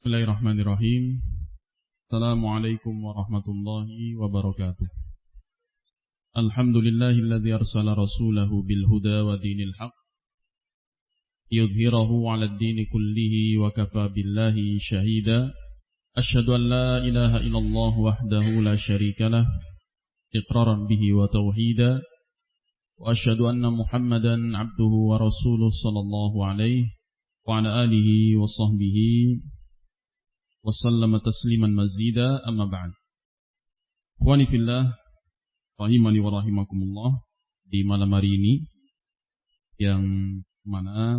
Bismillahirrahmanirrahim. Assalamualaikum warahmatullahi wabarakatuh. Alhamdulillahilladzi arsala rasulahu bil huda wa dinil haq yudhhirahu 'alad dini kullihi wa kafa billahi shahida. Asyhadu an la ilaha illallah wahdahu la syarikalah iqraran bihi wa tauhida wa asyhadu anna Muhammadan 'abduhu wa rasuluhu sallallahu alaihi wa ala alihi wa sahbihi wasallama tasliman mazida, amma ba'd. Ikhwani fillah, rahimani wa rahimakumullah. Di malam hari ini yang mana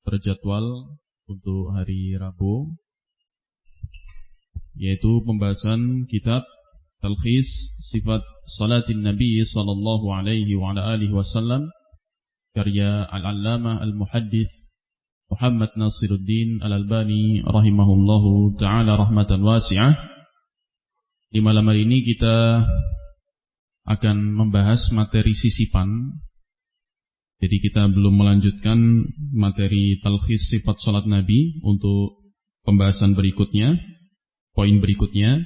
terjadwal untuk hari Rabu, yaitu pembahasan kitab Talkhis Sifat Salatin Nabi sallallahu alaihi wa ala alihi wasallam karya Al-Allamah Al-Muhaddits Muhammad Nasiruddin Al-Albani rahimahullahu ta'ala rahmatan wasi'ah. Di malam hari ini kita akan membahas materi sisipan. Jadi kita belum melanjutkan materi talkhis sifat salat Nabi untuk pembahasan berikutnya, poin berikutnya.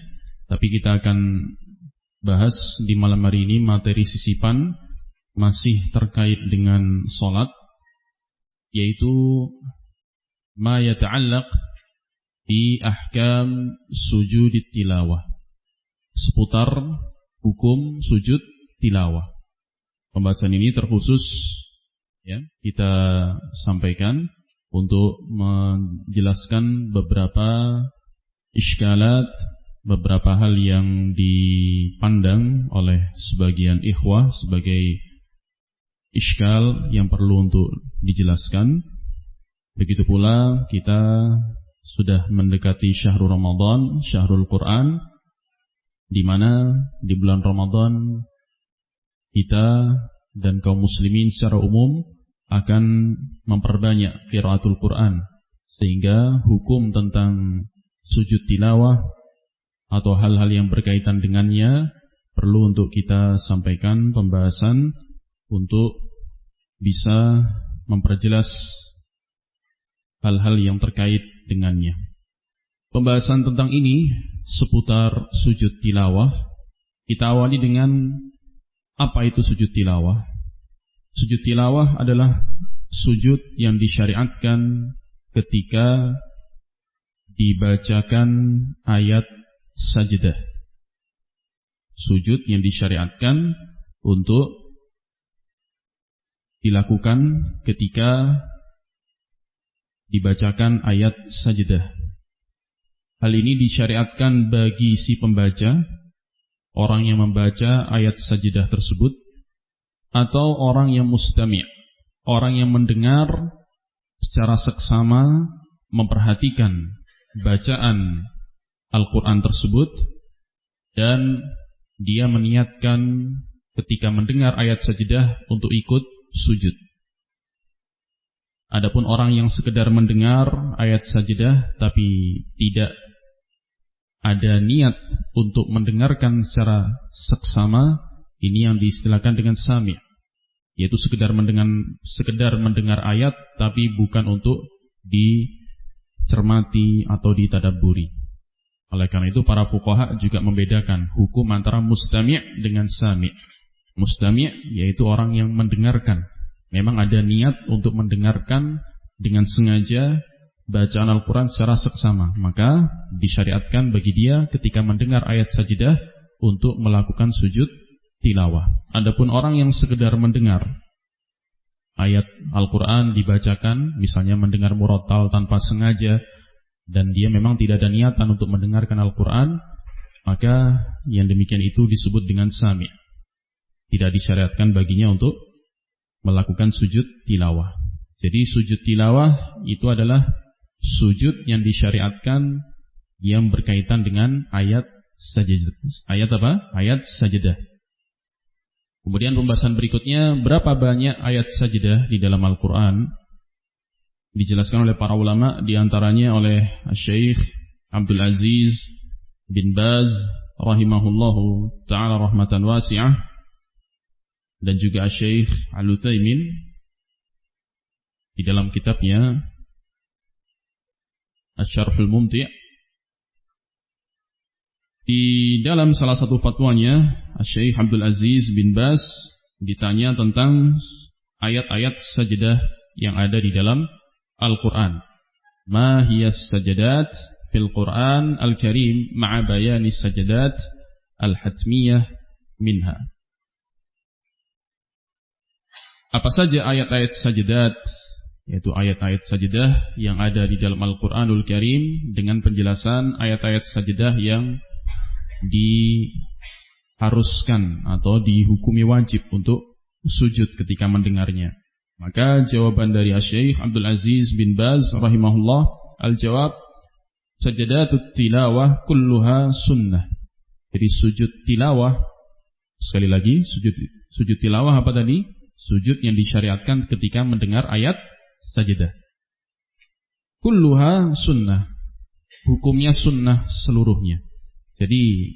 Tapi kita akan bahas di malam hari ini materi sisipan masih terkait dengan salat, yaitu ma yata'allaq bi ahkam sujud tilawah, seputar hukum sujud tilawah. Pembahasan ini terkhusus ya kita sampaikan untuk menjelaskan beberapa iskalat, beberapa hal yang dipandang oleh sebagian ikhwah sebagai iskal yang perlu untuk dijelaskan. Begitu pula kita sudah mendekati syahrul Ramadan, syahrul Quran, di mana di bulan Ramadan kita dan kaum muslimin secara umum akan memperbanyak qiraatul Quran, sehingga hukum tentang sujud tilawah atau hal-hal yang berkaitan dengannya perlu untuk kita sampaikan pembahasan untuk bisa memperjelas hal-hal yang terkait dengannya. Pembahasan tentang ini seputar sujud tilawah kita awali dengan apa itu sujud tilawah. Sujud tilawah adalah sujud yang disyariatkan ketika dibacakan ayat sajdah. Sujud yang disyariatkan untuk dilakukan ketika dibacakan ayat sajdah. Hal ini disyariatkan bagi si pembaca, orang yang membaca ayat sajdah tersebut, atau orang yang mustami', orang yang mendengar secara seksama, memperhatikan bacaan Al-Quran tersebut, dan dia meniatkan ketika mendengar ayat sajdah untuk ikut sujud. Adapun orang yang sekedar mendengar ayat sajdah tapi tidak ada niat untuk mendengarkan secara seksama, ini yang diistilahkan dengan sami', yaitu sekedar mendengar ayat tapi bukan untuk dicermati atau ditadabburi. Oleh karena itu para fuqaha juga membedakan hukum antara mustami' dengan sami'. Mustami' yaitu orang yang mendengarkan, memang ada niat untuk mendengarkan dengan sengaja bacaan Al-Quran secara seksama, maka disyariatkan bagi dia ketika mendengar ayat sajdah untuk melakukan sujud tilawah. Adapun orang yang sekedar mendengar ayat Al-Quran dibacakan, misalnya mendengar murattal tanpa sengaja, dan dia memang tidak ada niatan untuk mendengarkan Al-Quran, maka yang demikian itu disebut dengan sami'. Tidak disyariatkan baginya untuk melakukan sujud tilawah. Jadi sujud tilawah itu adalah sujud yang disyariatkan yang berkaitan dengan ayat sajdah. Ayat apa? Ayat sajdah. Kemudian pembahasan berikutnya, berapa banyak ayat sajdah di dalam Al-Quran? Dijelaskan oleh para ulama, diantaranya oleh Syekh Abdul Aziz bin Baz rahimahullahu ta'ala rahmatan wasi'ah, dan juga Syekh Al-Utsaimin di dalam kitabnya Asy-Syarhul Mumti', di dalam salah satu fatwanya Syekh Abdul Aziz bin Baz ditanya tentang ayat-ayat sajadah yang ada di dalam Al-Quran. Ma hiya sajadat fil Quran Al-Karim ma'a bayani sajadat al-hatmiyah minha. Apa saja ayat-ayat sajadat, yaitu ayat-ayat sajadah yang ada di dalam Al-Quranul Karim dengan penjelasan ayat-ayat sajadah yang diharuskan atau dihukumi wajib untuk sujud ketika mendengarnya. Maka jawaban dari Syekh Abdul Aziz bin Baz rahimahullah, al-jawab sajadatut tilawah kulluha sunnah. Jadi sujud tilawah, sekali lagi sujud tilawah apa tadi? Sujud yang disyariatkan ketika mendengar ayat sajadah. Kulluha sunnah, hukumnya sunnah seluruhnya. Jadi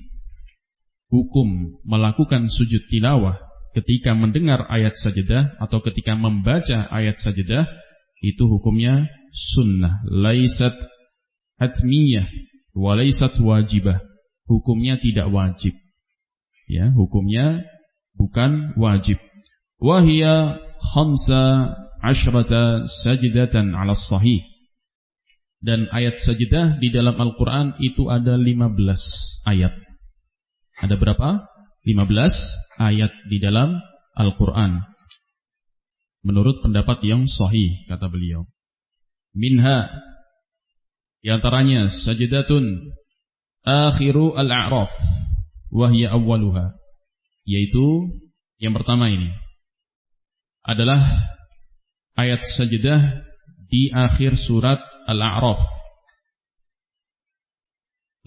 hukum melakukan sujud tilawah ketika mendengar ayat sajadah atau ketika membaca ayat sajadah itu hukumnya sunnah, laisat hatmiyah wa laisat wajibah. Hukumnya tidak wajib. Ya, hukumnya bukan wajib. Wa hiya 15 sajdatan 'ala shahih. Dan ayat sajadah di dalam Al-Quran itu ada 15 ayat. Ada berapa? 15 ayat di dalam Al-Quran. Menurut pendapat yang sahih, kata beliau. Minha, di antaranya sajadatun akhiru al-a'raf, wahya awwaluha. Yaitu, yang pertama ini adalah ayat sajadah di akhir surat Al-A'raf.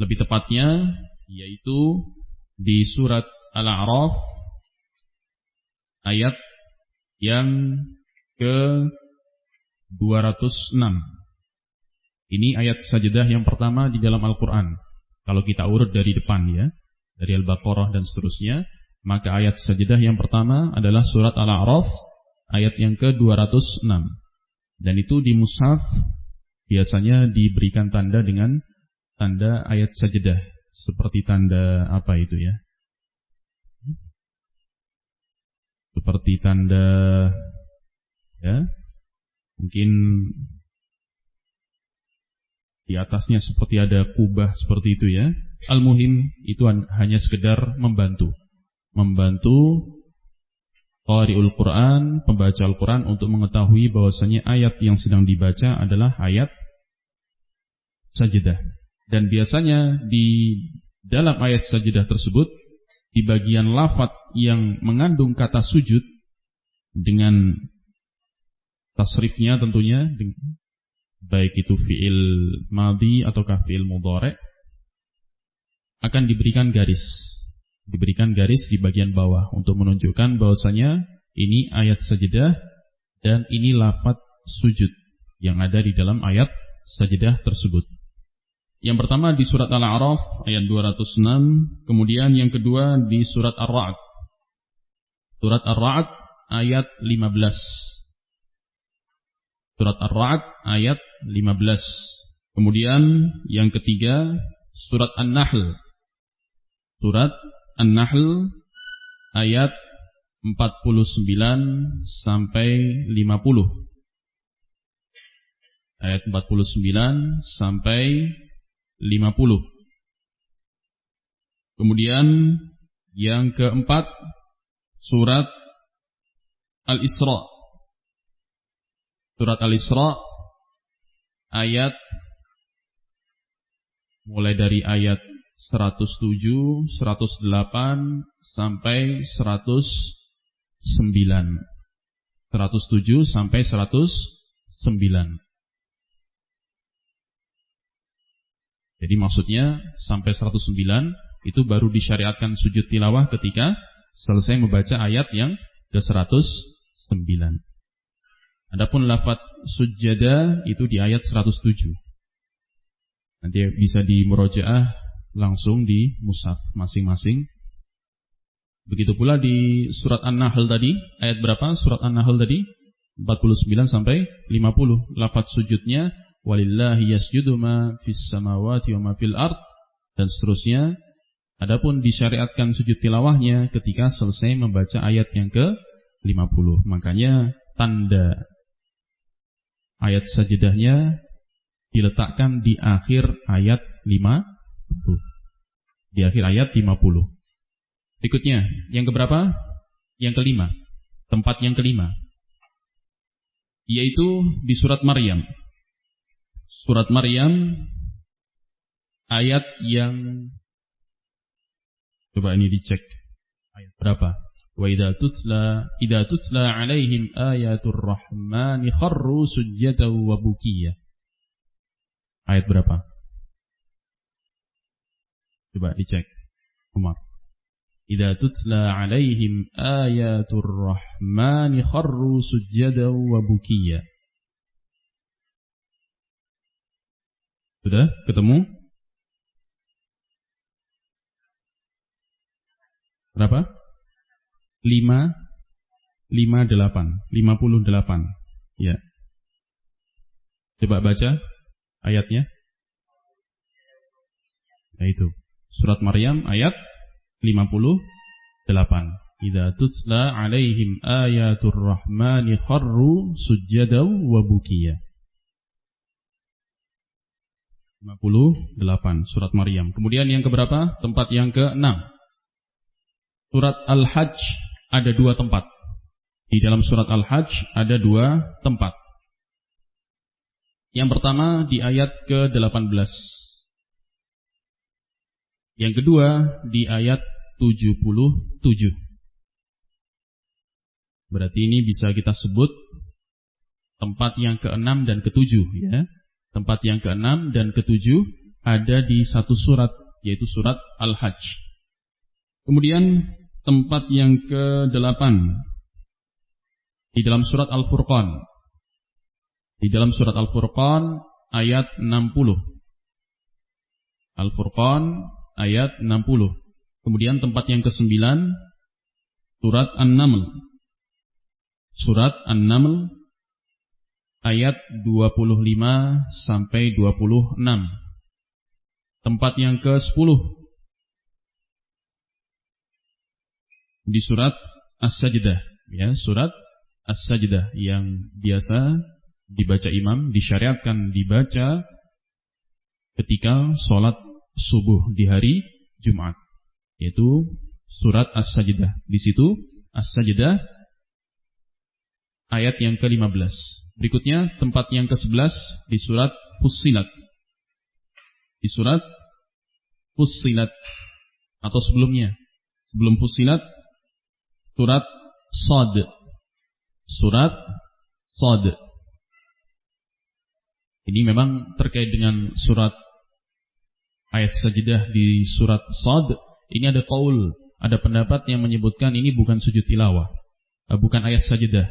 Lebih tepatnya yaitu di surat Al-A'raf ayat yang ke-206. Ini ayat sajadah yang pertama di dalam Al-Quran. Kalau kita urut dari depan ya, dari Al-Baqarah dan seterusnya, maka ayat sajadah yang pertama adalah surat Al-A'raf ayat yang ke-206. Dan itu di mushaf biasanya diberikan tanda dengan tanda ayat sajadah. Seperti tanda apa itu ya? Seperti tanda ya, mungkin di atasnya seperti ada kubah seperti itu ya. Al-muhim itu hanya sekedar membantu qari'ul Quran, pembaca Al-Quran untuk mengetahui bahwasanya ayat yang sedang dibaca adalah ayat sajadah. Dan biasanya di dalam ayat sajadah tersebut, di bagian lafaz yang mengandung kata sujud dengan tasrifnya tentunya, baik itu fi'il madhi ataukah fi'il mudhari', akan diberikan garis di bagian bawah untuk menunjukkan bahwasanya ini ayat sajadah dan ini lafaz sujud yang ada di dalam ayat sajadah tersebut. Yang pertama di surat Al-A'raf ayat 206, kemudian yang kedua di surat Ar-Ra'd. Surat Ar-Ra'd ayat 15. Surat Ar-Ra'd ayat 15. Kemudian yang ketiga surat An-Nahl. Surat An-Nahl ayat 49 sampai 50. Ayat 49 sampai 50. Kemudian yang keempat surat Al-Isra. Surat Al-Isra ayat mulai dari ayat 107, 108 sampai 109. 107 sampai 109. Jadi maksudnya sampai 109 itu baru disyariatkan sujud tilawah ketika selesai membaca ayat yang ke-109. Adapun lafaz sujada itu di ayat 107. Nanti bisa di murojaah langsung di mushaf masing-masing. Begitu pula di surat An-Nahl tadi, ayat berapa? Surat An-Nahl tadi 49 sampai 50. Lafaz sujudnya walillahi yasjudu ma fis samawati wa ma fil ard, dan seterusnya. Adapun disyariatkan sujud tilawahnya ketika selesai membaca ayat yang ke-50. Makanya tanda ayat sajidahnya diletakkan di akhir ayat 50. Di akhir ayat 50. Berikutnya, yang keberapa? Yang kelima. Tempat yang kelima, yaitu di surat Maryam. Surat Maryam ayat yang, coba ini dicek ayat berapa? Wa idza tutla alaihim ayatur rahmani kharru sujjatan wa bukiya. Ayat berapa? Coba dicek, Umar. Idza tutla alaihim ayatur rahmani kharru sujjadan wa bukiya. Sudah ketemu? Berapa? 58. Ya. Coba baca ayatnya. Nah itu. Surat Maryam ayat 58. Idza tutla alaihim ayatur rahmani kharru sujjadan wa bukiya. 58 surat Maryam. Kemudian yang keberapa? Tempat yang ke-6. Surat Al-Hajj ada 2 tempat. Di dalam surat Al-Hajj ada 2 tempat. Yang pertama di ayat ke-18. Yang kedua di ayat 77. Berarti ini bisa kita sebut tempat yang ke-6 dan ke-7 ya. Tempat yang ke-6 dan ke-7 ada di satu surat, yaitu surat Al-Hajj. Kemudian tempat yang ke-8 di dalam surat Al-Furqan. Di dalam surat Al-Furqan ayat 60. Al-Furqan ayat 60. Kemudian tempat yang ke-9 surat An-Naml. Surat An-Naml ayat 25 sampai 26. Tempat yang ke-10 di surat As-Sajdah, ya, surat As-Sajdah yang biasa dibaca imam, disyariatkan dibaca ketika sholat subuh di hari Jumat, yaitu surat As-Sajdah. Di situ As-Sajdah ayat yang ke-15. Berikutnya tempat yang ke-11 di surat Fussilat. Di surat Fussilat atau sebelumnya, sebelum Fussilat surat Shad. Surat Shad. Ini memang terkait dengan surat ayat sajdah di surat Shad. Ini ada qaul, ada pendapat yang menyebutkan ini bukan sujud tilawah, bukan ayat sajdah.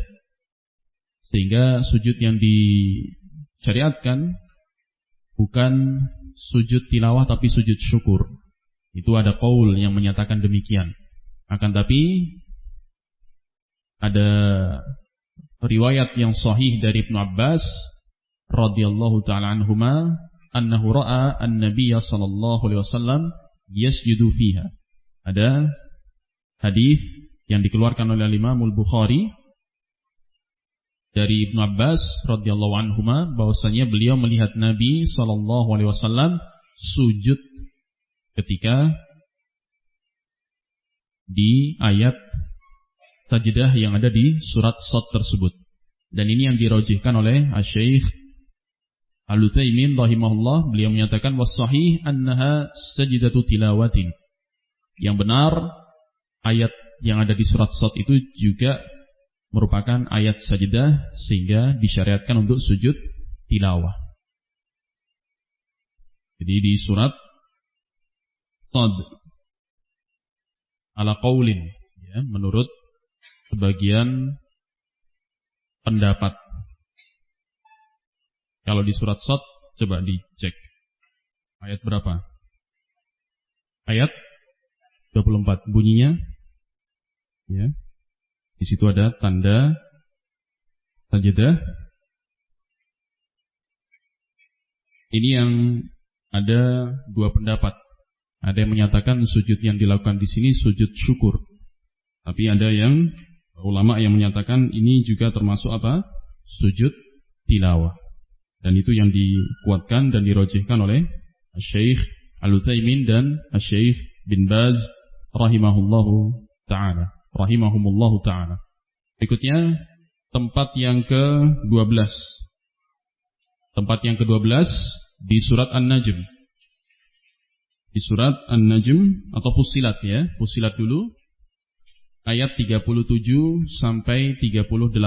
Sehingga sujud yang disyariatkan bukan sujud tilawah tapi sujud syukur. Itu ada qaul yang menyatakan demikian. Akan tapi ada riwayat yang sahih dari Ibnu Abbas radhiyallahu taala anhuma annahu ra'a an-nabiy sallallahu alaihi wasallam yasjudu fiha. Ada hadis yang dikeluarkan oleh Imam Al-Bukhari dari Ibnu Abbas radhiyallahu anhuma bahwasanya beliau melihat Nabi sallallahu alaihi wasallam sujud ketika di ayat sajdah yang ada di surat Shad tersebut. Dan ini yang dirajihkan oleh Asy-Syaikh Al-Utsaimin rahimahullah. Beliau menyatakan was-sahih annaha sajdatu tilawatin. Yang benar ayat yang ada di surat Shad itu juga merupakan ayat sajdah sehingga disyariatkan untuk sujud tilawah. Jadi di surat Shad ala qaulin, ya, menurut sebagian pendapat. Kalau di surat Shad coba dicek ayat berapa? Ayat 24 bunyinya, ya. Di situ ada tanda sajdah. Ini yang ada dua pendapat. Ada yang menyatakan sujud yang dilakukan di sini sujud syukur. Tapi ada yang ulama yang menyatakan ini juga termasuk apa? Sujud tilawah. Dan itu yang dikuatkan dan dirojihkan oleh Syekh Al-Utsaimin dan Syekh bin Baz rahimahumullahu ta'ala. Berikutnya tempat yang ke-12. Tempat yang ke-12 di surat An-Najm. Di surat An-Najm atau Fussilat ya. Fussilat dulu. Ayat 37 sampai 38.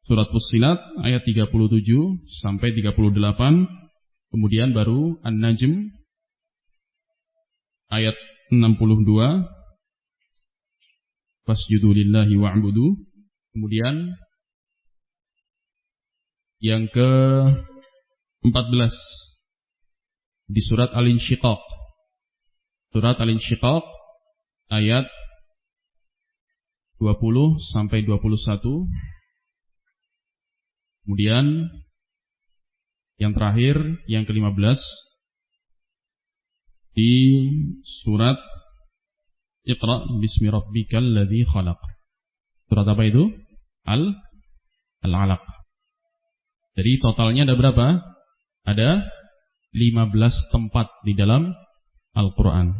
Surat Fussilat ayat 37 sampai 38. Kemudian baru An-Najm ayat 62. Fasjudu lillahi wa'budu. Kemudian yang ke-14 di surat Al-Insyiqaq. Surat Al-Insyiqaq ayat 20 sampai 21. Kemudian yang terakhir yang ke-15 di surat Iqra bismi rabbikal ladzi khalaq. Surat apa itu? Al-Alaq. Jadi totalnya ada berapa? Ada 15 tempat di dalam Al-Quran.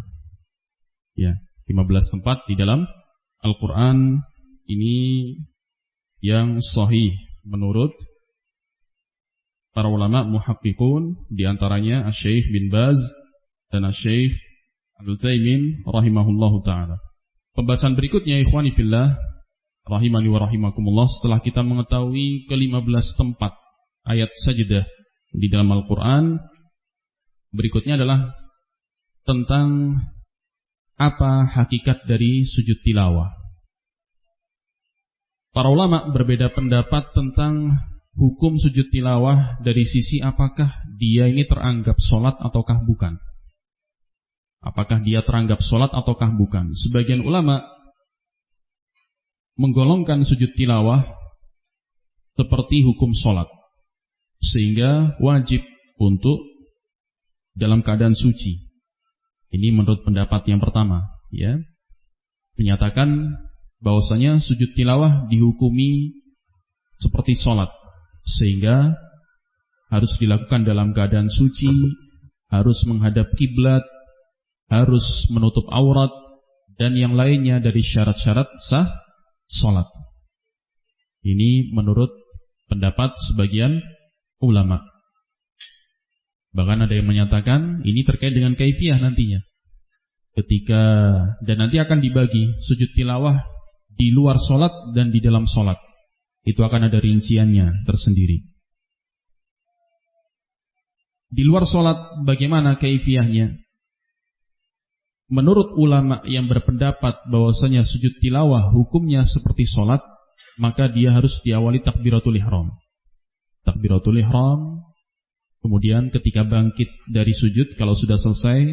Ya, 15 tempat di dalam Al-Quran ini yang sahih menurut para ulama muhaqqiqun, di antaranya Asy-Syaikh bin Baz dan Asy-Syaikh Al-Utsaimin rahimahullahu taala. Pembahasan berikutnya ikhwani fillah rahimani wa rahimakumullah, setelah kita mengetahui ke-15 tempat ayat sajdah di dalam Al-Quran, berikutnya adalah tentang apa hakikat dari sujud tilawah. Para ulama berbeda pendapat tentang hukum sujud tilawah dari sisi apakah dia ini teranggap sholat ataukah bukan. Apakah dia teranggap sholat ataukah bukan. Sebagian ulama menggolongkan sujud tilawah seperti hukum sholat, sehingga wajib untuk dalam keadaan suci. Ini menurut pendapat yang pertama, ya, menyatakan bahwasanya sujud tilawah dihukumi seperti sholat, sehingga harus dilakukan dalam keadaan suci, harus menghadap kiblat, harus menutup aurat, dan yang lainnya dari syarat-syarat sah sholat. Ini menurut pendapat sebagian ulama. Bahkan ada yang menyatakan ini terkait dengan kaifiyah nantinya. Dan nanti akan dibagi sujud tilawah di luar sholat dan di dalam sholat. Itu akan ada rinciannya tersendiri. Di luar sholat bagaimana kaifiyahnya? Menurut ulama yang berpendapat bahwasanya sujud tilawah hukumnya seperti sholat, maka dia harus diawali takbiratul ihram. Takbiratul ihram, kemudian ketika bangkit dari sujud, kalau sudah selesai,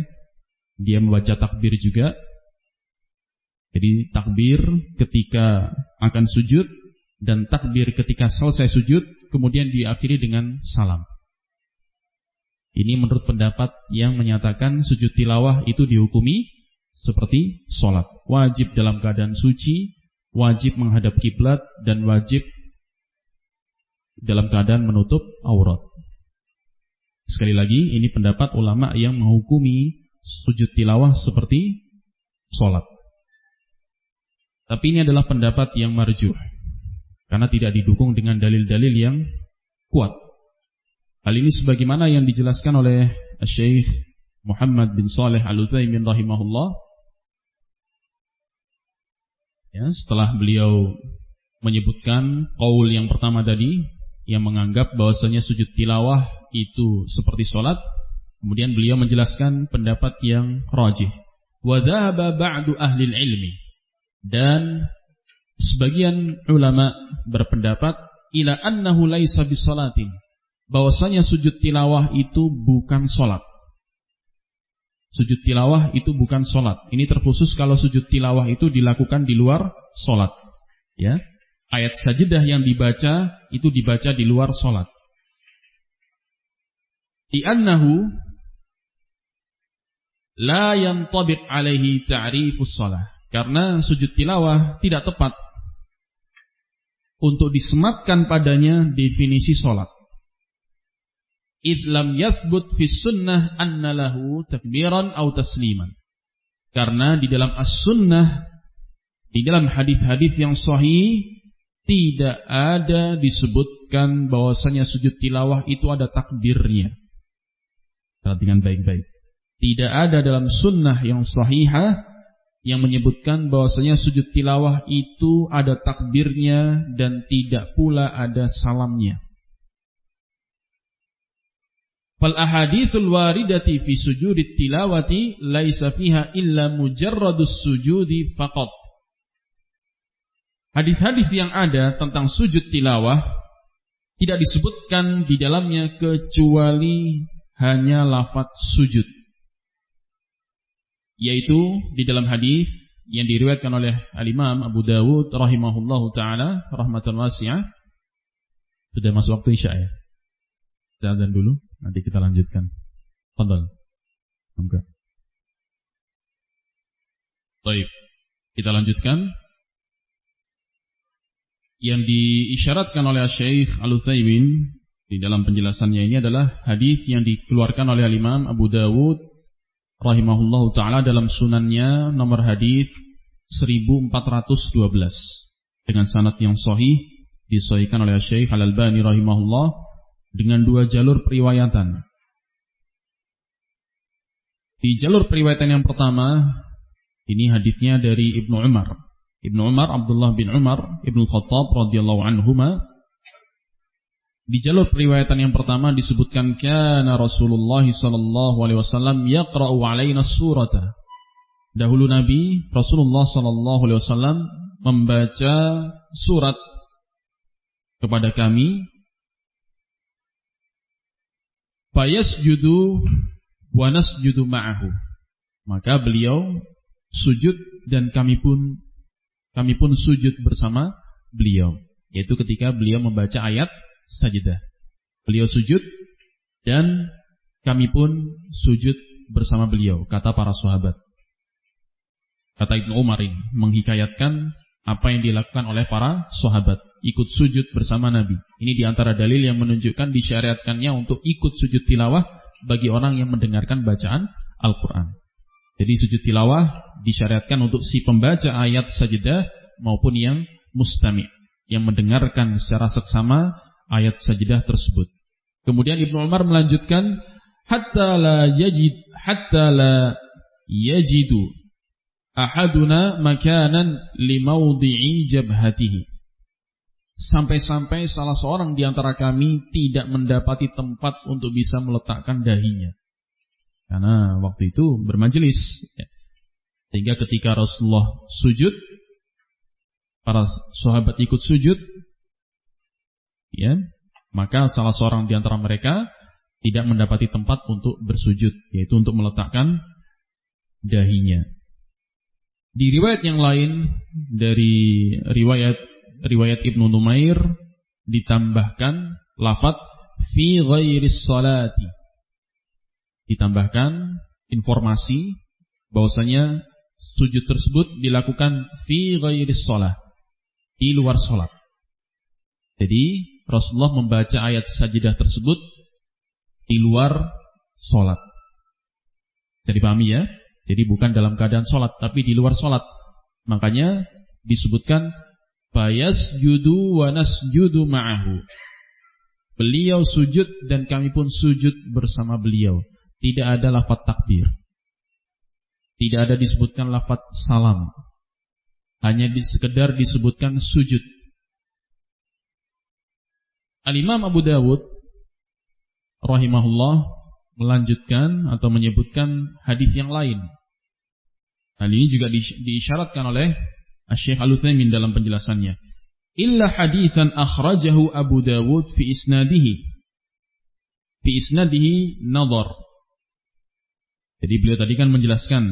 dia membaca takbir juga. Jadi takbir ketika akan sujud, dan takbir ketika selesai sujud, kemudian diakhiri dengan salam. Ini menurut pendapat yang menyatakan sujud tilawah itu dihukumi seperti sholat. Wajib dalam keadaan suci, wajib menghadap kiblat, dan wajib dalam keadaan menutup aurat. Sekali lagi, ini pendapat ulama yang menghukumi sujud tilawah seperti sholat. Tapi ini adalah pendapat yang marjuh, karena tidak didukung dengan dalil-dalil yang kuat. Hal ini sebagaimana yang dijelaskan oleh Syekh Muhammad bin Shalih Al-Utsaimin rahimahullah. Ya, setelah beliau menyebutkan qaul yang pertama tadi, yang menganggap bahwasanya sujud tilawah itu seperti sholat, kemudian beliau menjelaskan pendapat yang rajih. Wa dhahaba ba'du ahli ilmi, dan sebagian ulama berpendapat ila annahu laisa bisalatin, bahwasanya sujud tilawah itu bukan sholat. Sujud tilawah itu bukan sholat. Ini terkhusus kalau sujud tilawah itu dilakukan di luar sholat. Ya, ayat sajdah yang dibaca itu dibaca di luar sholat. Li'annahu la yantabiq alaihi ta'rifus shalah. Karena sujud tilawah tidak tepat untuk disematkan padanya definisi salat. Id lam yathbut fi sunnah anna lahu takbiran aw tasliman. Karena di dalam as-sunnah, di dalam hadis-hadis yang sahih, tidak ada disebutkan bahwasanya sujud tilawah itu ada takbirnya. Perhatikan baik-baik. Tidak ada dalam sunnah yang sahihah yang menyebutkan bahwasanya sujud tilawah itu ada takbirnya dan tidak pula ada salamnya. Fal ahaditsul waridati fi sujudit tilawati laisa fiha illa mujarradus sujudi faqat. Hadis-hadis yang ada tentang sujud tilawah tidak disebutkan di dalamnya kecuali hanya lafaz sujud. Yaitu di dalam hadis yang diriwayatkan oleh Al-Imam Abu Dawud rahimahullahu taala rahmatan wasi'ah. Sudah masuk waktu Isya ya? Kita azan dulu, nanti kita lanjutkan. Fadhal. Enggak. Baik. Kita lanjutkan. Yang diisyaratkan oleh Syekh Al-Utsaimin di dalam penjelasannya ini adalah hadis yang dikeluarkan oleh Al-Imam Abu Dawud rahimahullahu taala dalam sunannya nomor hadis 1412 dengan sanad yang sahih, disahihkan oleh Syekh Al-Albani rahimahullah dengan 2 jalur periwayatan. Di jalur periwayatan yang pertama, ini hadisnya dari Ibnu Umar. Ibnu Umar, Abdullah bin Umar Ibnu Khattab radhiyallahu anhuma. Di jalur periwayatan yang pertama disebutkan kana Rasulullah sallallahu alaihi wasallam yaqra'u alaina surata. Dahulu Nabi Rasulullah sallallahu alaihi wasallam membaca surat kepada kami. Fayasjudu wa nasjudu ma'ahu. Maka beliau sujud dan kami pun sujud bersama beliau. Yaitu ketika beliau membaca ayat sajdah. Beliau sujud dan kami pun sujud bersama beliau, kata para sahabat. Kata Ibnu Umar ini menghikayatkan apa yang dilakukan oleh para sahabat, ikut sujud bersama Nabi. Ini diantara dalil yang menunjukkan disyariatkannya untuk ikut sujud tilawah bagi orang yang mendengarkan bacaan Al-Quran. Jadi sujud tilawah disyariatkan untuk si pembaca ayat sajdah maupun yang mustami', yang mendengarkan secara seksama ayat sajdah tersebut. Kemudian Ibnu Umar melanjutkan hatta la yajidu ahaduna makanan limawdi'i jabhatihi. Sampai-sampai salah seorang di antara kami tidak mendapati tempat untuk bisa meletakkan dahinya. Karena waktu itu bermajelis. Sehingga ketika Rasulullah sujud, para sahabat ikut sujud, ya, maka salah seorang di antara mereka tidak mendapati tempat untuk bersujud, yaitu untuk meletakkan dahinya. Di riwayat yang lain dari riwayat Ibnu Numair ditambahkan lafaz fi ghairis salati. Ditambahkan informasi bahwasanya sujud tersebut dilakukan fi ghairis shalah, di luar salat. Jadi Rasulullah membaca ayat sajdah tersebut di luar salat. Jadi pahami ya? Jadi bukan dalam keadaan salat tapi di luar salat. Makanya disebutkan fayasjudu wa nasjudu ma'ahu. Beliau sujud dan kami pun sujud bersama beliau. Tidak ada lafaz takbir. Tidak ada disebutkan lafaz salam. Hanya sekedar disebutkan sujud. Al-Imam Abu Dawud rahimahullah melanjutkan atau menyebutkan hadis yang lain. Hal ini juga diisyaratkan oleh Syekh Al-Utsaimin dalam penjelasannya. Illa haditsan akhrajahu Abu Dawud fi isnadihi. Fi isnadihi nadhar. Jadi beliau tadi kan menjelaskan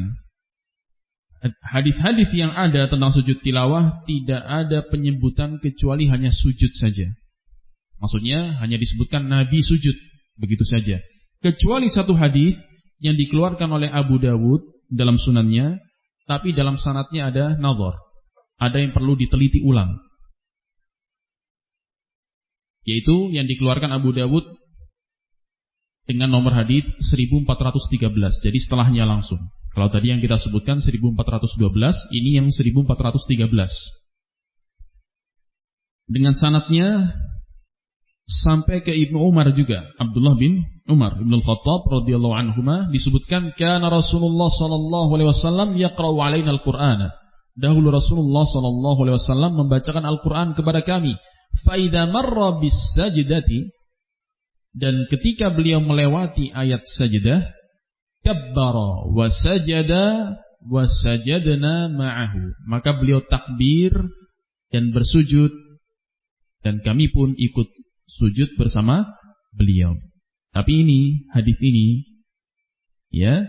hadis-hadis yang ada tentang sujud tilawah tidak ada penyebutan kecuali hanya sujud saja. Maksudnya hanya disebutkan Nabi sujud, begitu saja. kecuali satu hadis yang dikeluarkan oleh Abu Dawud dalam sunannya, tapi dalam sanadnya ada nazar, ada yang perlu diteliti ulang. Yaitu yang dikeluarkan Abu Dawud dengan nomor hadis 1413. Jadi setelahnya langsung. Kalau tadi yang kita sebutkan 1412, ini yang 1413. Dengan sanadnya sampai ke Ibnu Umar juga, Abdullah bin Umar Ibnu Al-Khattab radhiyallahu anhuma, disebutkan kana Rasulullah sallallahu alaihi wasallam yaqra'u alaina al-Qur'ana. Dahulu Rasulullah sallallahu alaihi wasallam membacakan Al-Qur'an kepada kami. Fa idza marra bis sajdati, dan ketika beliau melewati ayat sajdah, kabbara wa sajada wa sajadna ma'ahu. Maka beliau takbir dan bersujud, dan kami pun ikut sujud bersama beliau. Tapi ini, hadis ini, ya,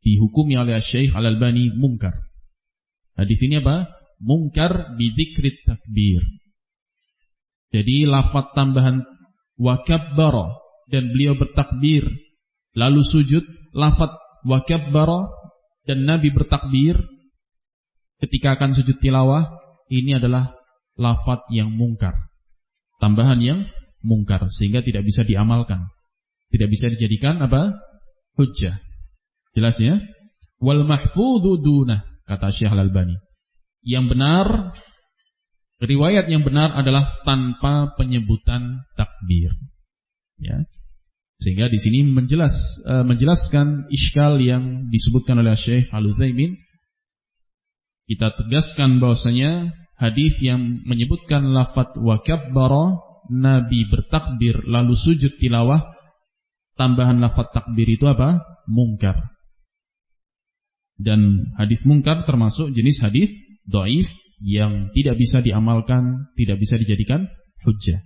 dihukumi oleh Syekh Al-Albani mungkar. Hadis ini apa? Mungkar bidzikrit takbir. Jadi lafaz tambahan wa kabbara, dan beliau bertakbir lalu sujud, lafaz wa kabbara dan Nabi bertakbir ketika akan sujud tilawah, ini adalah lafaz yang mungkar, tambahan yang mungkar, sehingga tidak bisa diamalkan, tidak bisa dijadikan apa? Hujjah. Jelas ya? Wal mahfudhu dunah, kata Syekh Al-Albani. Yang benar, riwayat yang benar adalah tanpa penyebutan takbir. Ya. Sehingga di sini menjelaskan iskal yang disebutkan oleh Syekh Al-Utsaimin. Kita tegaskan bahwasanya hadis yang menyebutkan lafaz wa kabbara, Nabi bertakbir lalu sujud tilawah, tambahan lafaz takbir itu apa? Mungkar. Dan hadis mungkar termasuk jenis hadis dhaif yang tidak bisa diamalkan, tidak bisa dijadikan hujjah.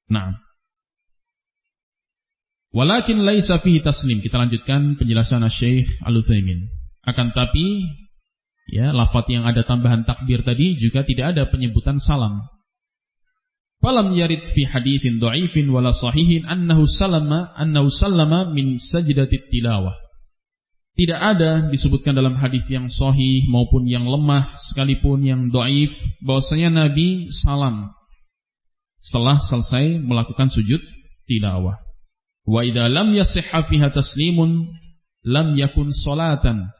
Nah, walakin laisa fihi taslim. Kita lanjutkan penjelasan Syekh Al-Utsaimin. Akan tapi, ya, lafaz yang ada tambahan takbir tadi juga tidak ada penyebutan salam. Falam yarid fi haditsin dhaifin wala sahihin annahu sallama min sajdatit tilawah. Tidak ada disebutkan dalam hadis yang sahih maupun yang lemah sekalipun yang dhaif bahwasanya Nabi salam setelah selesai melakukan sujud tilawah. Wa idza lam yasihha fiha taslimun lam yakun salatan.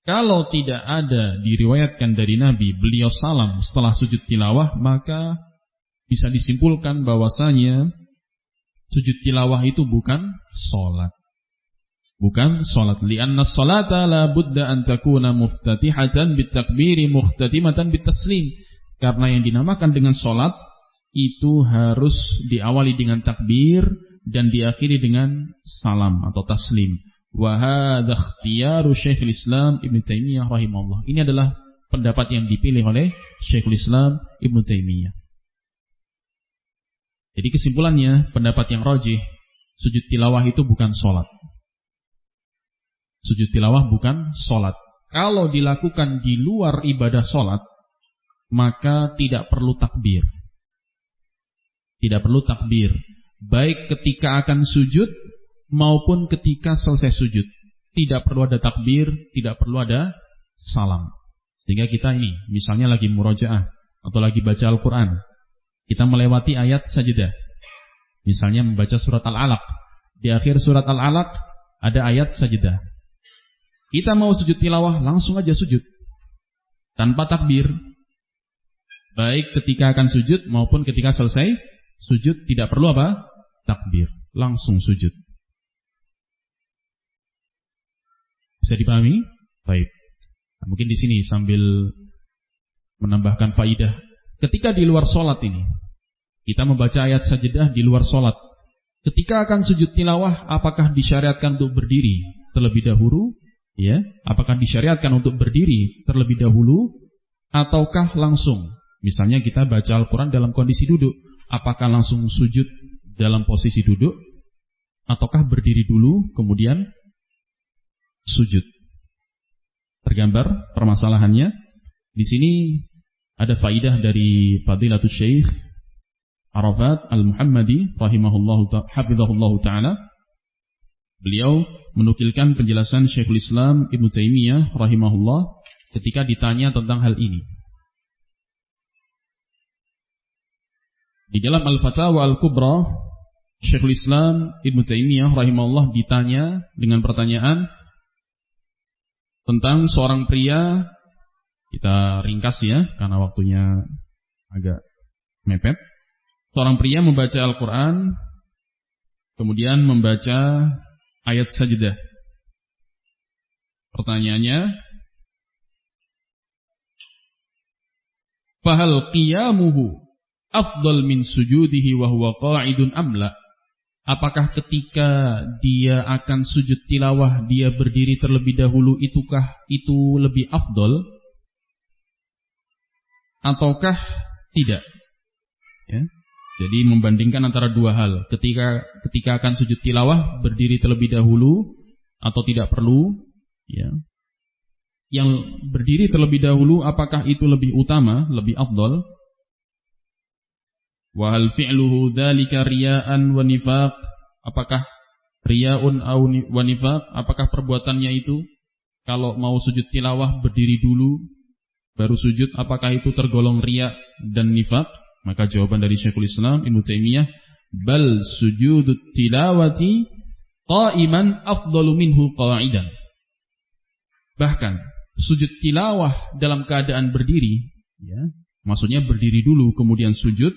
Kalau tidak ada diriwayatkan dari Nabi beliau salam setelah sujud tilawah, maka bisa disimpulkan bahwasanya sujud tilawah itu bukan salat. Bukan salat. Li'anna salata la budda an takuna muftatihatan bitakbiri mukhtatimatan bitaslim. Karena yang dinamakan dengan salat itu harus diawali dengan takbir dan diakhiri dengan salam atau taslim. Wa hadza ikhtiyaru Syekhul Islam Ibnu Taimiyah rahimahullah. Ini adalah pendapat yang dipilih oleh Syekhul Islam Ibnu Taimiyah. Jadi kesimpulannya, pendapat yang rajih, sujud tilawah itu bukan salat. Sujud tilawah bukan salat. Kalau dilakukan di luar ibadah salat, maka tidak perlu takbir. Tidak perlu takbir, baik ketika akan sujud maupun ketika selesai sujud. Tidak perlu ada takbir, tidak perlu ada salam. Sehingga kita ini, misalnya lagi murojaah atau lagi baca Al-Quran, kita melewati ayat sajdah. Misalnya membaca surat Al-Alaq. Di akhir surat Al-Alaq ada ayat sajdah. Kita mau sujud tilawah, langsung aja sujud tanpa takbir. Baik ketika akan sujud maupun ketika selesai sujud, tidak perlu apa? Takbir, langsung sujud. Bisa dipahami? Baik. Nah, mungkin di sini sambil menambahkan faidah. Ketika di luar sholat ini, kita membaca ayat sajdah di luar sholat. Ketika akan sujud tilawah, apakah disyariatkan untuk berdiri terlebih dahulu? Ya, apakah disyariatkan untuk berdiri terlebih dahulu, ataukah langsung? Misalnya kita baca Al-Quran dalam kondisi duduk, apakah langsung sujud dalam posisi duduk, ataukah berdiri dulu kemudian sujud? Tergambar permasalahannya. Di sini ada faidah dari Fadilatul Syekh Arafat Al-Muhammadi hafizahullahu ta'ala, beliau menukilkan penjelasan Syekhul Islam Ibnu Taimiyah rahimahullah ketika ditanya tentang hal ini. Di dalam Al-Fatawa Al-Kubra, Syekhul Islam Ibnu Taimiyah rahimahullah ditanya dengan pertanyaan tentang seorang pria. Kita ringkas ya, karena waktunya agak mepet. Seorang pria membaca Al-Quran, kemudian membaca ayat sajdah. Pertanyaannya, fahal qiyamuhu afdal min sujudihi wa huwa qa'idun amla? Apakah ketika dia akan sujud tilawah, dia berdiri terlebih dahulu, itukah itu lebih afdal? Ataukah tidak? Ya. Jadi membandingkan antara dua hal. Ketika akan sujud tilawah, berdiri terlebih dahulu atau tidak perlu? Ya. Yang berdiri terlebih dahulu, apakah itu lebih utama, lebih afdal? Wa hal fi'luhu dzalika riya'an wa nifaq? Apakah riya'un wa nifaq? Apakah perbuatannya itu kalau mau sujud tilawah berdiri dulu baru sujud, apakah itu tergolong riya dan nifaq? Maka jawaban dari Syekhul Islam Ibnu Taimiyah, bal sujudut tilawati qa'iman afdalu minhu qa'idan. Bahkan sujud tilawah dalam keadaan berdiri, ya, maksudnya berdiri dulu kemudian sujud,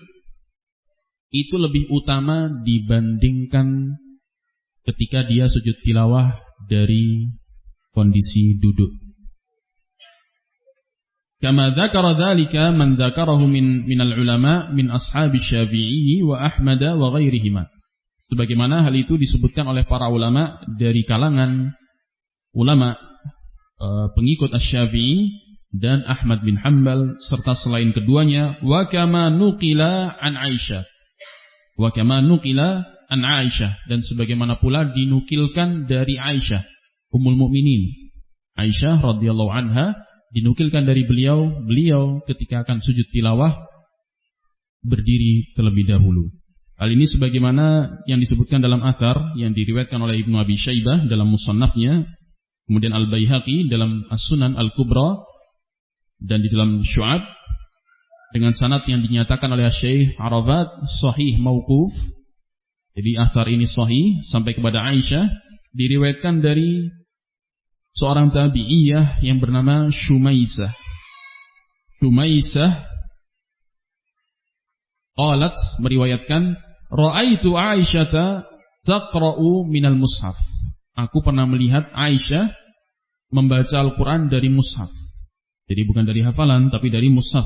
itu lebih utama dibandingkan ketika dia sujud tilawah dari kondisi duduk. Kama dzakara dzalika man dzakarahu minal ulama min ashabi Syafi'i wa Ahmad wa ghairihima. Sebagaimana hal itu disebutkan oleh para ulama dari kalangan ulama pengikut Asy-Syafi'i dan Ahmad bin Hanbal serta selain keduanya, wa kama nuqila an Aisyah. Wa kama nuqila an Aisyah, dan sebagaimana pula dinukilkan dari Aisyah Ummul Mukminin. Aisyah radhiyallahu anha dinukilkan dari beliau ketika akan sujud tilawah berdiri terlebih dahulu. Hal ini sebagaimana yang disebutkan dalam athar yang diriwayatkan oleh Ibnu Abi Syaibah dalam Musannafnya, kemudian Al-Baihaqi dalam As-Sunan Al-Kubra, dan di dalam Syu'ab dengan sanad yang dinyatakan oleh Syekh Arafat sahih mauquf. Jadi athar ini sahih sampai kepada Aisyah, diriwayatkan dari seorang tabi'iyah yang bernama Shumaisah. Shumaisah qalat, meriwayatkan, ra'aitu Aisyata taqra'u minal mushaf. Aku pernah melihat Aisyah membaca Al-Quran dari mushaf. Jadi bukan dari hafalan, tapi dari mushaf.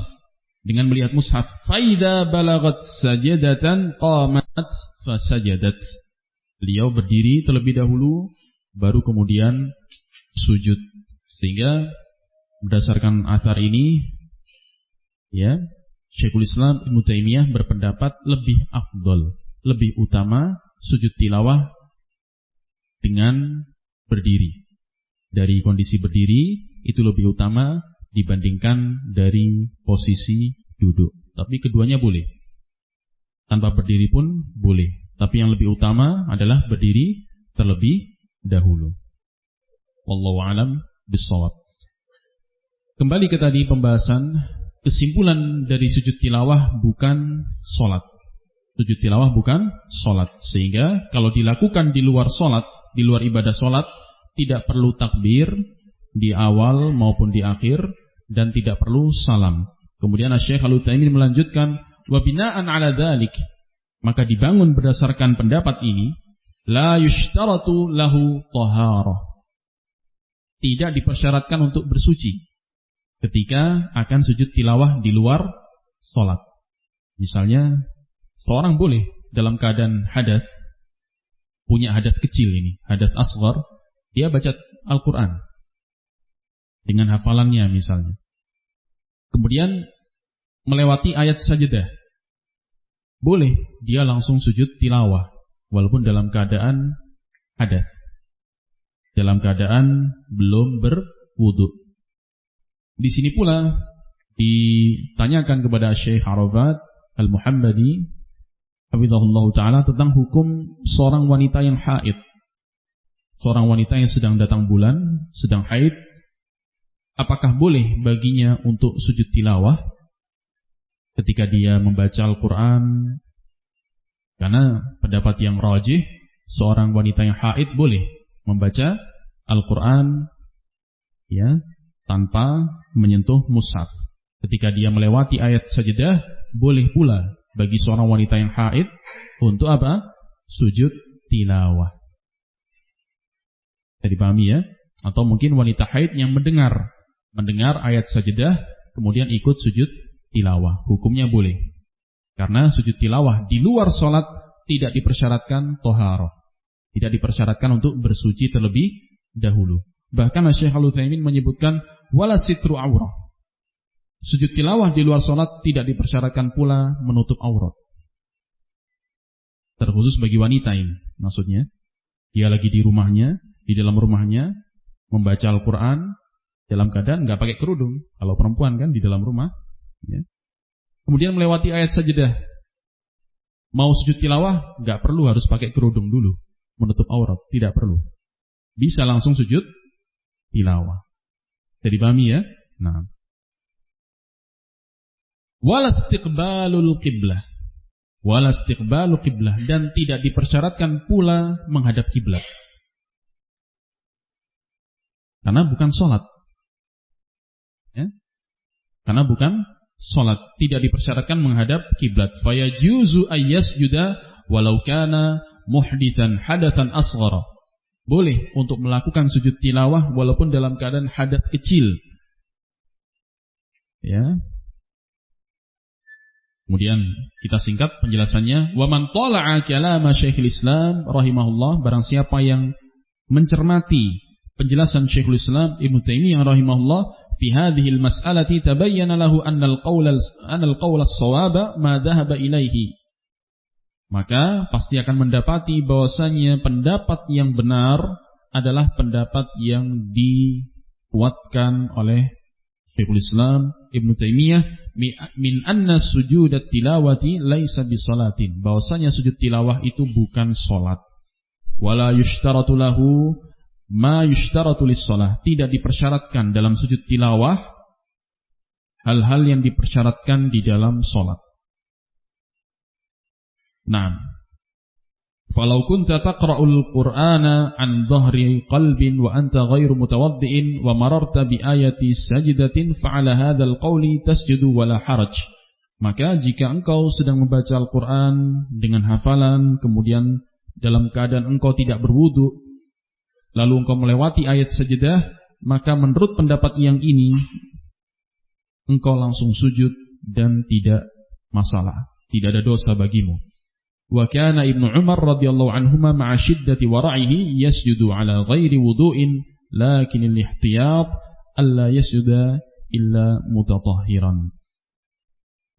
Dengan melihat mushaf, faida balagat sajadatan qamat fasajadat. Beliau berdiri terlebih dahulu, baru kemudian sujud. Sehingga berdasarkan athar ini, ya, Syekhul Islam Ibnu Taimiyah berpendapat lebih afdol, lebih utama sujud tilawah dengan berdiri. Dari kondisi berdiri itu lebih utama dibandingkan dari posisi duduk. Tapi keduanya boleh. Tanpa berdiri pun boleh. Tapi yang lebih utama adalah berdiri terlebih dahulu. Wallahu a'lam bishawab. Kembali ke tadi pembahasan, kesimpulan dari sujud tilawah bukan sholat. Sujud tilawah bukan sholat. Sehingga kalau dilakukan di luar sholat, di luar ibadah sholat, tidak perlu takbir di awal maupun di akhir, dan tidak perlu salam. Kemudian Syekh Al-Utsaimin melanjutkan, wa bina'an 'ala dzalik, maka dibangun berdasarkan pendapat ini, la yushtaratu lahu taharah. Tidak dipersyaratkan untuk bersuci ketika akan sujud tilawah di luar sholat. Misalnya, seorang boleh dalam keadaan hadas, punya hadas kecil ini, hadas asghar, dia baca Al-Quran dengan hafalannya misalnya. Kemudian melewati ayat sajdah, boleh dia langsung sujud tilawah walaupun dalam keadaan hadas, dalam keadaan belum berwudu. Di sini pula ditanyakan kepada Syekh Arafat Al-Muhammadi hafizahullah ta'ala tentang hukum seorang wanita yang haid. Seorang wanita yang sedang datang bulan, sedang haid, apakah boleh baginya untuk sujud tilawah ketika dia membaca Al-Quran? Karena pendapat yang rajih, seorang wanita yang haid boleh membaca Al-Quran ya, tanpa menyentuh mushaf. Ketika dia melewati ayat sajdah, boleh pula bagi seorang wanita yang haid untuk apa? Sujud tilawah. Bisa dipahami ya? Atau mungkin wanita haid yang mendengar ayat sajdah kemudian ikut sujud tilawah, hukumnya boleh. Karena sujud tilawah di luar sholat tidak dipersyaratkan toharoh, tidak dipersyaratkan untuk bersuci terlebih dahulu. Bahkan Syekh Al-Utsaimin menyebutkan wala sitru aurah. Sujud tilawah di luar sholat tidak dipersyaratkan pula menutup aurat. Terkhusus bagi wanita ini, maksudnya dia lagi di rumahnya, di dalam rumahnya membaca Al-Quran dalam keadaan nggak pakai kerudung. Kalau perempuan kan di dalam rumah, ya. Kemudian melewati ayat sajdah, mau sujud tilawah nggak perlu harus pakai kerudung dulu, menutup aurat, tidak perlu. Bisa langsung sujud tilawah. Jadi pahami ya? Nah, walastiqbalul qiblah, dan tidak dipersyaratkan pula menghadap kiblat. Karena bukan sholat, ya? Karena bukan sholat, tidak dipersyaratkan menghadap kiblat. Fayajuzu ayyasjuda walau kana muhditsan hadatsan asghara. Boleh untuk melakukan sujud tilawah walaupun dalam keadaan hadas kecil. Ya. Kemudian kita singkat penjelasannya. Wa man tala'a kalama Syekhul Islam rahimahullah, barang siapa yang mencermati penjelasan Syekhul Islam Ibnu Taimiyah rahimahullah fi hadhihi al-mas'alati tabayyana lahu anna al-qawl as-shawaba ma dhahaba ilaihi. Maka pasti akan mendapati bahwasanya pendapat yang benar adalah pendapat yang dikuatkan oleh Syekhul Islam Ibnu Taimiyah min anna sujudat tilawati laisa bisalatin, bahwasanya sujud tilawah itu bukan salat. Wala yushtaratu lahu ma yushtaratu lis-shalah, tidak dipersyaratkan dalam sujud tilawah hal-hal yang dipersyaratkan di dalam salat. Naam. Falau kunta taqra'ul Qur'ana an dhahri qalbin wa anta ghairu mutawaddi'in wa mararta bi ayati sajdatin fa'ala hadzal qawli tasjudu wala haraj. Maka jika engkau sedang membaca Al-Qur'an dengan hafalan, kemudian dalam keadaan engkau tidak berwudu, lalu engkau melewati ayat sajdah, maka menurut pendapat yang ini engkau langsung sujud dan tidak masalah, tidak ada dosa bagimu. Wa kana Ibnu Umar radhiyallahu anhuma ma'a shiddati wara'ihi yasjudu ala ghairi wudu'in lakin al-ihtiyat alla yasjuda illa mutatahhiran.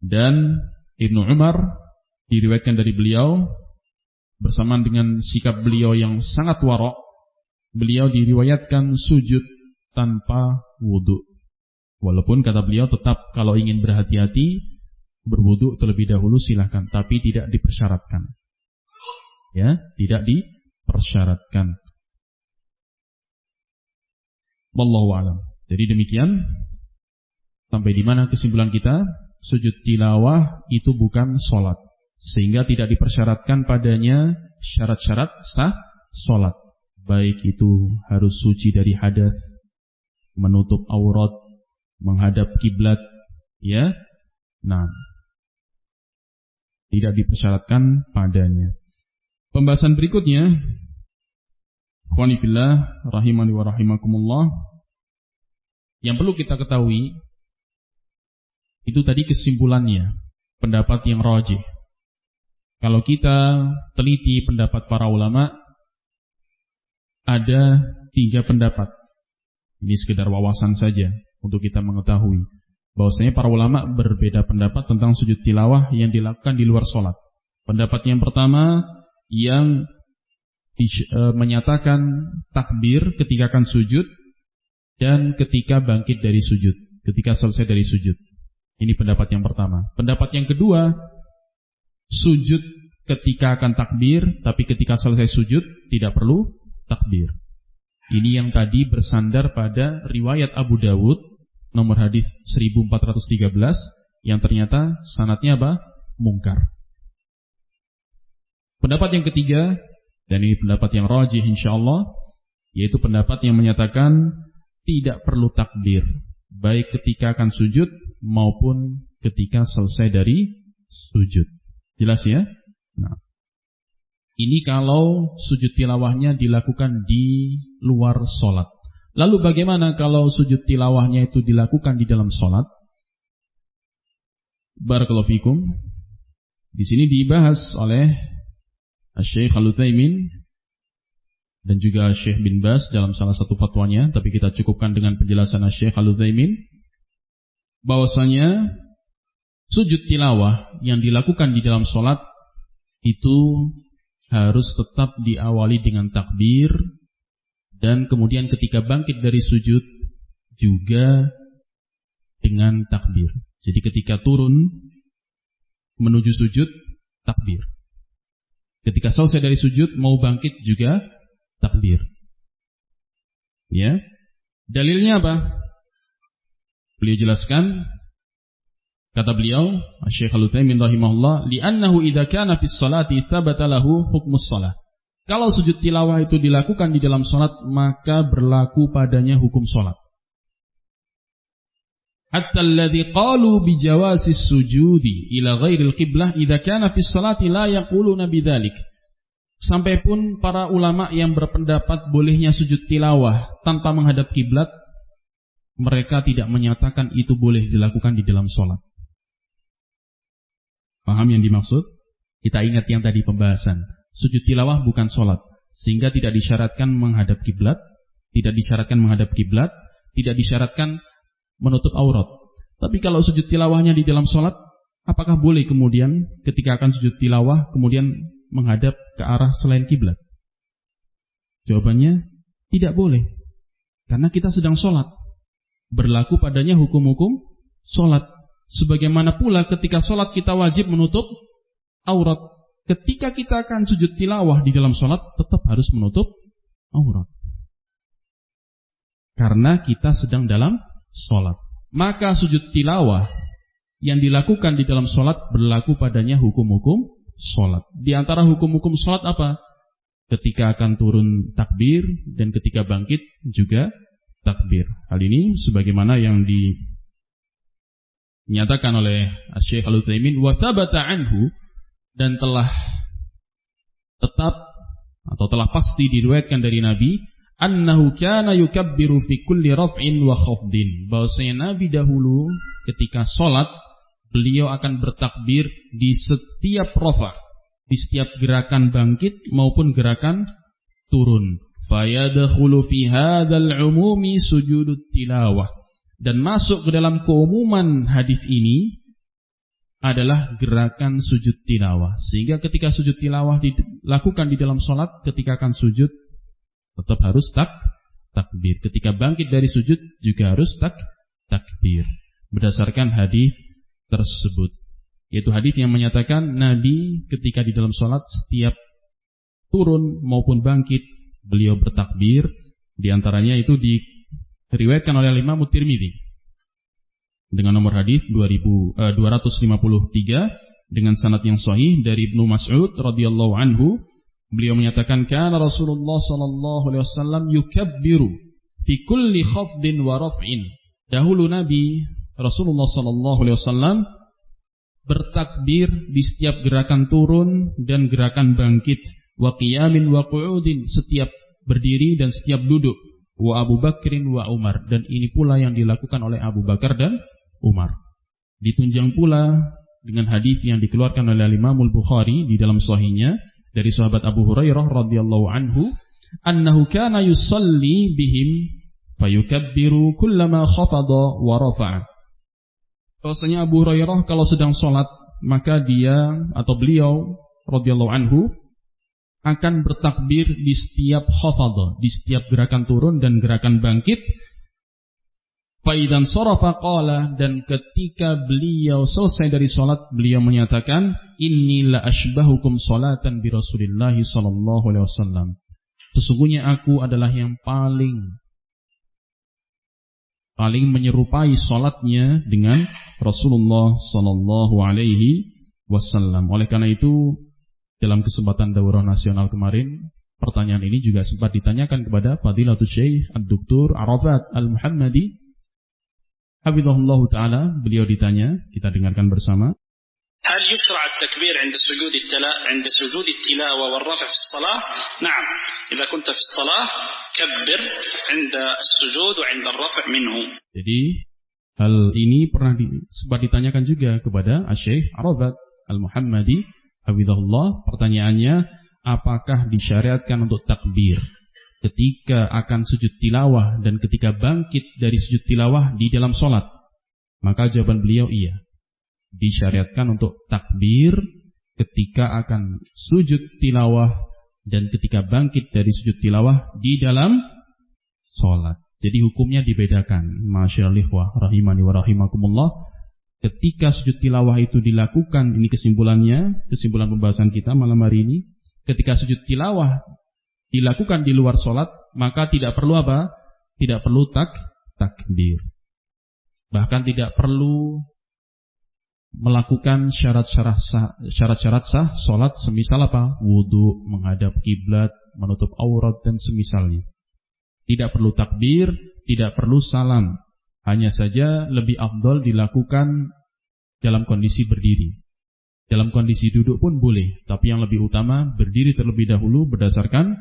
Dan Ibnu Umar diriwayatkan dari beliau bersamaan dengan sikap beliau yang sangat wara', beliau diriwayatkan sujud tanpa wudu. Walaupun kata beliau tetap kalau ingin berhati-hati berwudu terlebih dahulu silahkan, tapi tidak dipersyaratkan. Ya, tidak dipersyaratkan. Wallahu a'lam. Jadi demikian. Sampai di mana kesimpulan kita? Sujud tilawah itu bukan sholat, sehingga tidak dipersyaratkan padanya syarat-syarat sah sholat. Baik itu harus suci dari hadas, menutup aurat, menghadap kiblat, ya. Nah, tidak dipersyaratkan padanya. Pembahasan berikutnya, ikhwani fillah rahimani wa rahimakumullah, yang perlu kita ketahui itu tadi kesimpulannya, pendapat yang rajih. Kalau kita teliti pendapat para ulama, ada 3 pendapat. Ini sekedar wawasan saja untuk kita mengetahui bahwasanya para ulama berbeda pendapat tentang sujud tilawah yang dilakukan di luar sholat. Pendapat yang pertama yang menyatakan takbir ketika akan sujud dan ketika bangkit dari sujud, ketika selesai dari sujud. Ini pendapat yang pertama. Pendapat yang kedua, sujud ketika akan takbir, tapi ketika selesai sujud tidak perlu takbir. Ini yang tadi bersandar pada riwayat Abu Dawud nomor hadis 1413 yang ternyata sanadnya apa? Mungkar. Pendapat yang ketiga, dan ini pendapat yang rajih insyaallah, yaitu pendapat yang menyatakan tidak perlu takbir, baik ketika akan sujud maupun ketika selesai dari sujud. Jelas ya? Nah, ini kalau sujud tilawahnya dilakukan di luar sholat. Lalu bagaimana kalau sujud tilawahnya itu dilakukan di dalam sholat? Barakallahu fikum. Di sini dibahas oleh Syekh Al-Utsaimin dan juga Syekh bin Baz dalam salah satu fatwanya, tapi kita cukupkan dengan penjelasan Syekh Al-Utsaimin bahwasanya sujud tilawah yang dilakukan di dalam sholat itu harus tetap diawali dengan takbir, dan kemudian ketika bangkit dari sujud juga dengan takbir. Jadi ketika turun menuju sujud, takbir. Ketika selesai dari sujud mau bangkit juga takbir. Ya. Dalilnya apa? Beliau jelaskan, kata beliau, Syekh Al-Utsaimin rahimahullah, li'annahu idza kana fis salati tsabata lahu hukmus shalah. Kalau sujud tilawah itu dilakukan di dalam salat, maka berlaku padanya hukum salat. Hatta alladhi qalu bi jawasis sujudi ila ghairil qiblah idza kana fis salati la yaquluna bidzalik. Sampai pun para ulama yang berpendapat bolehnya sujud tilawah tanpa menghadap kiblat, mereka tidak menyatakan itu boleh dilakukan di dalam salat. Paham yang dimaksud? Kita ingat yang tadi pembahasan. Sujud tilawah bukan salat, sehingga tidak disyaratkan menghadap kiblat, tidak disyaratkan menghadap kiblat, tidak disyaratkan menutup aurat. Tapi kalau sujud tilawahnya di dalam sholat, apakah boleh kemudian ketika akan sujud tilawah kemudian menghadap ke arah selain kiblat? Jawabannya tidak boleh, karena kita sedang sholat. Berlaku padanya hukum-hukum sholat. Sebagaimana pula ketika sholat kita wajib menutup aurat. Ketika kita akan sujud tilawah di dalam sholat, tetap harus menutup aurat, karena kita sedang dalam sholat. Maka sujud tilawah yang dilakukan di dalam sholat berlaku padanya hukum-hukum sholat. Di antara hukum-hukum sholat apa? Ketika akan turun takbir, dan ketika bangkit juga takbir. Hal ini sebagaimana yang dinyatakan oleh Syekh Al-Utsaimin, wa thabata anhu, dan telah tetap atau telah pasti diriwayatkan dari Nabi, annahu kana yukabbiru fi kulli raf'in wa khafdin, bahwasanya Nabi dahulu ketika sholat beliau akan bertakbir di setiap rafa', di setiap gerakan bangkit maupun gerakan turun. Fayadkhulu fi hadzal umumi sujudut tilawah, dan masuk ke dalam keumuman hadis ini adalah gerakan sujud tilawah. Sehingga ketika sujud tilawah dilakukan di dalam sholat, ketika akan sujud tetap harus takbir. Ketika bangkit dari sujud juga harus takbir. Berdasarkan hadis tersebut, yaitu hadis yang menyatakan Nabi ketika di dalam sholat setiap turun maupun bangkit beliau bertakbir. Di antaranya itu diriwayatkan oleh Imam Tirmidzi dengan nomor hadis 2253 dengan sanad yang sahih dari Ibnu Mas'ud radhiyallahu anhu. Beliau menyatakan, kana Rasulullah sallallahu alaihi wasallam yukabbiru fi kulli khafdin wa raf'in. Dahulu Nabi Rasulullah sallallahu alaihi wasallam bertakbir di setiap gerakan turun dan gerakan bangkit, wa qiyamin wa qu'udin, setiap berdiri dan setiap duduk, wa Abu Bakrin wa Umar, dan ini pula yang dilakukan oleh Abu Bakar dan Umar. Ditunjang pula dengan hadis yang dikeluarkan oleh Imam Al-Bukhari di dalam sahihnya dari sahabat Abu Hurairah radhiyallahu anhu, annahu kana yusalli bihim fayukabbiru kullama khafada wa rafa'a. Bahwasanya Abu Hurairah kalau sedang sholat, maka dia atau beliau radhiyallahu anhu akan bertakbir di setiap khafada, di setiap gerakan turun dan gerakan bangkit. Faidan sarafa qala, dan ketika beliau selesai dari salat, beliau menyatakan, inni la ashbahukum salatan bi Rasulillah sallallahu alaihi wasallam. Sesungguhnya aku adalah yang paling menyerupai salatnya dengan Rasulullah sallallahu alaihi wasallam. Oleh karena itu, dalam kesempatan daurah nasional kemarin, pertanyaan ini juga sempat ditanyakan kepada Fadilatul Syekh Ad-Doktor Arafat Al-Muhammadi Hafizahullah Ta'ala. Beliau ditanya, kita dengarkan bersama. هل يشرع التكبير عند سجود التلاوة والرفع في الصلاة؟ نعم، إذا كنت في الصلاة كبر عند السجود وعند الرفع منه. Jadi hal ini pernah sempat ditanyakan juga kepada Syekh Arafat Al-Muhammadi Hafizahullah. Pertanyaannya, apakah disyariatkan untuk takbir ketika akan sujud tilawah dan ketika bangkit dari sujud tilawah di dalam sholat? Maka jawaban beliau iya, disyariatkan untuk takbir ketika akan sujud tilawah dan ketika bangkit dari sujud tilawah di dalam sholat. Jadi hukumnya dibedakan. Masyaallah rahimani wa rahimakumullah. Ketika sujud tilawah itu dilakukan, ini kesimpulan pembahasan kita malam hari ini. Ketika sujud tilawah dilakukan di luar sholat, maka tidak perlu apa? Tidak perlu takbir. Bahkan tidak perlu melakukan syarat-syarat sah sholat, semisal apa? Wudu, menghadap kiblat, menutup aurat dan semisalnya. Tidak perlu takbir, tidak perlu salam. Hanya saja lebih afdal dilakukan dalam kondisi berdiri. Dalam kondisi duduk pun boleh, tapi yang lebih utama berdiri terlebih dahulu berdasarkan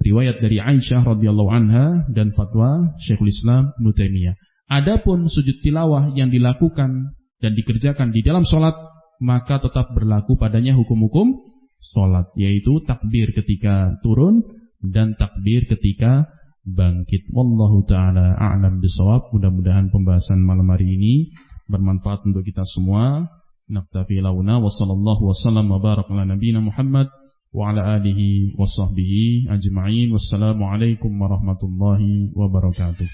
riwayat dari Aisyah radhiyallahu anha dan fatwa Syekhul Islam Ibnu Taimiyah. Adapun sujud tilawah yang dilakukan dan dikerjakan di dalam sholat, maka tetap berlaku padanya hukum-hukum sholat, yaitu takbir ketika turun dan takbir ketika bangkit. Wallahu ta'ala a'lam bishawab. Mudah-mudahan pembahasan malam hari ini bermanfaat untuk kita semua. Naktafi launa wa sallallahu wa sallam wa barak ala nabiyina Muhammad wa ala alihi wa sahbihi ajma'in. Wassalamualaikum warahmatullahi wabarakatuh.